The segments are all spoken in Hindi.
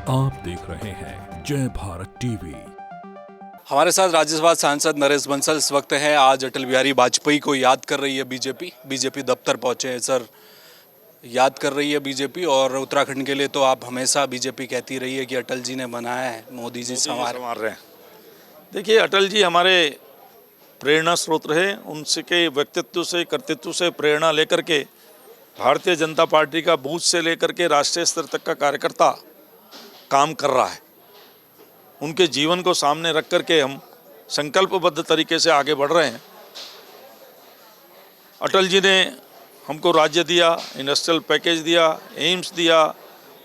आप देख रहे हैं जय भारत टीवी। हमारे साथ राज्यसभा सांसद नरेश बंसल इस वक्त हैं। आज अटल बिहारी वाजपेयी को याद कर रही है बीजेपी दफ्तर पहुंचे हैं सर। याद कर रही है बीजेपी, और उत्तराखंड के लिए तो आप हमेशा बीजेपी कहती रही है कि अटल जी ने बनाया है, मोदी जी संवार रहे हैं। देखिए, अटल जी हमारे प्रेरणा स्रोत रहे। उनके व्यक्तित्व से, कर्तृत्व से प्रेरणा लेकर के भारतीय जनता पार्टी का बूथ से लेकर के राष्ट्रीय स्तर तक का कार्यकर्ता काम कर रहा है। उनके जीवन को सामने रख करके हम संकल्पबद्ध तरीके से आगे बढ़ रहे हैं। अटल जी ने हमको राज्य दिया, इंडस्ट्रियल पैकेज दिया, एम्स दिया,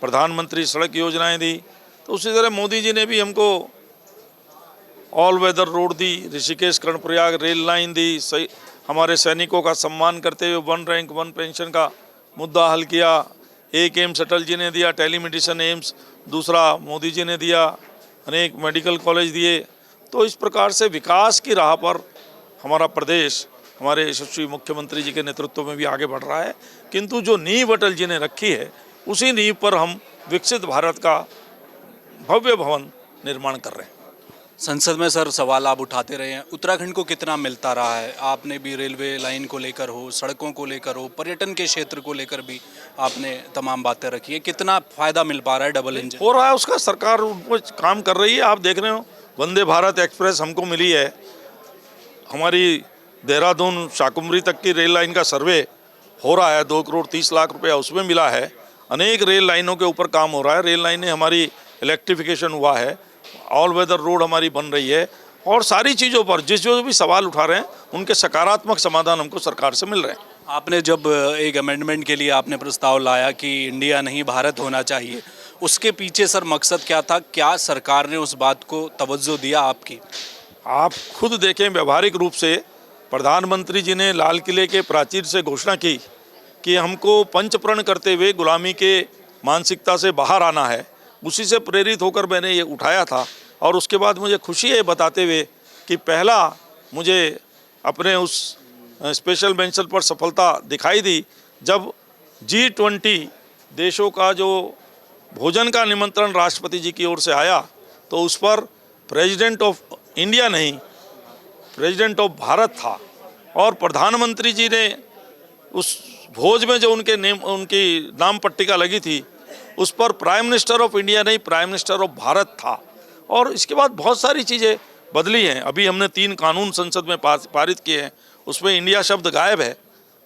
प्रधानमंत्री सड़क योजनाएं दी, तो उसी तरह मोदी जी ने भी हमको ऑल वेदर रोड दी, ऋषिकेश कर्णप्रयाग रेल लाइन दी, सही हमारे सैनिकों का सम्मान करते हुए 1 रैंक 1 पेंशन का मुद्दा हल किया। एक एम्स अटल जी ने दिया, टेलीमेडिसिन एम्स दूसरा मोदी जी ने दिया, अनेक मेडिकल कॉलेज दिए। तो इस प्रकार से विकास की राह पर हमारा प्रदेश हमारे यशस्वी मुख्यमंत्री जी के नेतृत्व में भी आगे बढ़ रहा है। किंतु जो नींव अटल जी ने रखी है, उसी नींव पर हम विकसित भारत का भव्य भवन निर्माण कर रहे हैं। संसद में सर सवाल आप उठाते रहे हैं, उत्तराखंड को कितना मिलता रहा है? आपने भी रेलवे लाइन को लेकर हो, सड़कों को लेकर हो, पर्यटन के क्षेत्र को लेकर भी आपने तमाम बातें रखी है। कितना फायदा मिल पा रहा है? डबल इंजन हो रहा है, उसका सरकार उन पर काम कर रही है। आप देख रहे हो, वंदे भारत एक्सप्रेस हमको मिली है। हमारी देहरादून शाकुम्भरी तक की रेल लाइन का सर्वे हो रहा है, 2 करोड़ 30 लाख रुपया उसमें मिला है। अनेक रेल लाइनों के ऊपर काम हो रहा है। रेल लाइनें हमारी इलेक्ट्रिफिकेशन हुआ है, ऑल वेदर रोड हमारी बन रही है, और सारी चीज़ों पर जो भी सवाल उठा रहे हैं उनके सकारात्मक समाधान हमको सरकार से मिल रहे हैं। आपने जब एक अमेंडमेंट के लिए आपने प्रस्ताव लाया कि इंडिया नहीं भारत होना चाहिए, उसके पीछे सर मकसद क्या था? क्या सरकार ने उस बात को तवज्जो दिया आपकी? आप खुद देखें, व्यवहारिक रूप से प्रधानमंत्री जी ने लाल किले के प्राचीर से घोषणा की कि हमको पंचप्रण करते हुए गुलामी के मानसिकता से बाहर आना है। उसी से प्रेरित होकर मैंने ये उठाया था, और उसके बाद मुझे खुशी है बताते हुए कि पहला मुझे अपने उस स्पेशल मेंशन पर सफलता दिखाई दी जब G20 देशों का जो भोजन का निमंत्रण राष्ट्रपति जी की ओर से आया, तो उस पर प्रेसिडेंट ऑफ इंडिया नहीं, प्रेसिडेंट ऑफ भारत था। और प्रधानमंत्री जी ने उस भोज में जो उनकी नाम पट्टिका लगी थी, उस पर प्राइम मिनिस्टर ऑफ इंडिया नहीं, प्राइम मिनिस्टर ऑफ भारत था। और इसके बाद बहुत सारी चीज़ें बदली हैं। अभी हमने 3 कानून संसद में पारित किए हैं, उसमें इंडिया शब्द गायब है,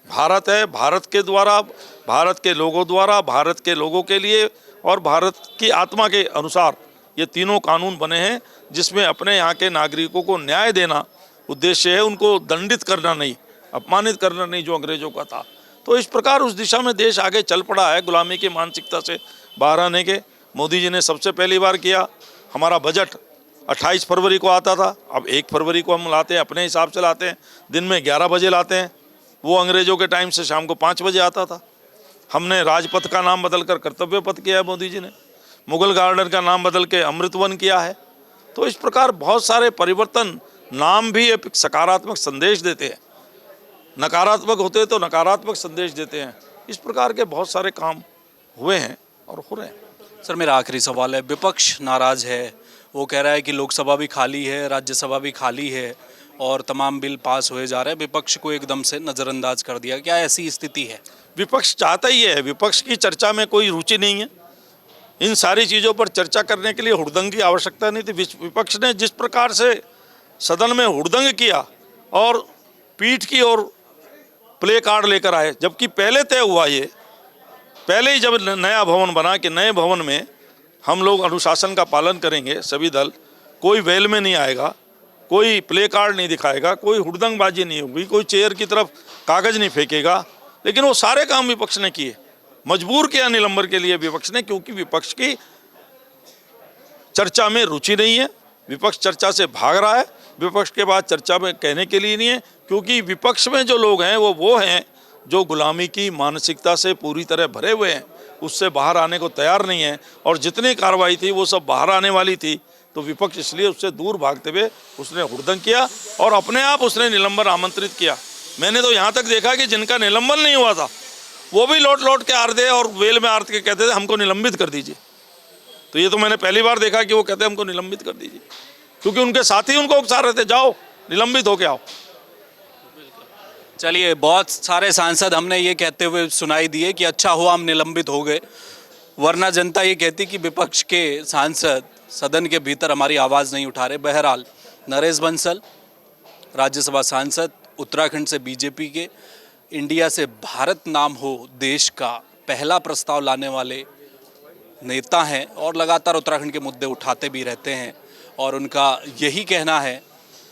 भारत है। भारत के द्वारा, भारत के लोगों द्वारा, भारत के लोगों के लिए और भारत की आत्मा के अनुसार ये तीनों कानून बने हैं, जिसमें अपने यहाँ के नागरिकों को न्याय देना उद्देश्य है, उनको दंडित करना नहीं, अपमानित करना नहीं, जो अंग्रेजों का था। तो इस प्रकार उस दिशा में देश आगे चल पड़ा है, गुलामी की मानसिकता से बाहर आने के। मोदी जी ने सबसे पहली बार किया। हमारा बजट 28 फरवरी को आता था, अब 1 फरवरी को हम लाते हैं, अपने हिसाब से लाते हैं, दिन में 11 बजे लाते हैं। वो अंग्रेजों के टाइम से शाम को 5 बजे आता था। हमने राजपथ का नाम बदलकर कर्तव्य पथ किया है मोदी जी ने। मुगल गार्डन का नाम बदल के अमृत वन किया है। तो इस प्रकार बहुत सारे परिवर्तन, नाम भी एक सकारात्मक संदेश देते हैं, नकारात्मक होते तो नकारात्मक संदेश देते हैं। इस प्रकार के बहुत सारे काम हुए हैं और हो रहे हैं। सर मेरा आखिरी सवाल है, विपक्ष नाराज है, वो कह रहा है कि लोकसभा भी खाली है, राज्यसभा भी खाली है, और तमाम बिल पास हुए जा रहे हैं, विपक्ष को एकदम से नज़रअंदाज कर दिया। क्या ऐसी स्थिति है? विपक्ष चाहता ही है, विपक्ष की चर्चा में कोई रुचि नहीं है। इन सारी चीज़ों पर चर्चा करने के लिए हुड़दंग की आवश्यकता नहीं थी। विपक्ष ने जिस प्रकार से सदन में हुड़दंग किया और पीठ की ओर प्ले कार्ड लेकर आए, जबकि पहले तय हुआ, ये पहले ही जब नया भवन बना कि नए भवन में हम लोग अनुशासन का पालन करेंगे, सभी दल, कोई वेल में नहीं आएगा, कोई प्ले कार्ड नहीं दिखाएगा, कोई हुड़दंगबाजी नहीं होगी, कोई चेयर की तरफ कागज़ नहीं फेंकेगा। लेकिन वो सारे काम विपक्ष ने किए, मजबूर किया निलंबन के लिए विपक्ष ने, क्योंकि विपक्ष की चर्चा में रुचि नहीं है, विपक्ष चर्चा से भाग रहा है, विपक्ष के बाद चर्चा में कहने के लिए नहीं है। क्योंकि विपक्ष में जो लोग हैं वो हैं जो गुलामी की मानसिकता से पूरी तरह भरे हुए हैं, उससे बाहर आने को तैयार नहीं है। और जितनी कार्रवाई थी वो सब बाहर आने वाली थी, तो विपक्ष इसलिए उससे दूर भागते हुए उसने हुड़दंग किया और अपने आप उसने निलंबन आमंत्रित किया। मैंने तो यहाँ तक देखा कि जिनका निलंबन नहीं हुआ था वो भी लौट लौट के आर दे और वेल में आरत के कहते थे हमको निलंबित कर दीजिए। तो ये तो मैंने पहली बार देखा कि वो कहते हैं हमको निलंबित कर दीजिए, क्योंकि उनके साथी उनको उकसा रहे थे, जाओ निलंबित होके आओ। चलिए, बहुत सारे सांसद हमने ये कहते हुए सुनाई दिए कि अच्छा हुआ हम निलंबित हो गए, वरना जनता ये कहती कि विपक्ष के सांसद सदन के भीतर हमारी आवाज़ नहीं उठा रहे। बहरहाल नरेश बंसल राज्यसभा सांसद, उत्तराखंड से बीजेपी के, इंडिया से भारत नाम हो देश का पहला प्रस्ताव लाने वाले नेता हैं और लगातार उत्तराखंड के मुद्दे उठाते भी रहते हैं। और उनका यही कहना है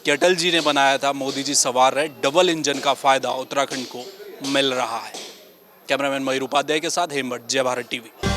कि अटल जी ने बनाया था, मोदी जी सवार रहे, डबल इंजन का फ़ायदा उत्तराखंड को मिल रहा है। कैमरामैन मयूर उपाध्याय के साथ हेमवट, जय भारत टीवी।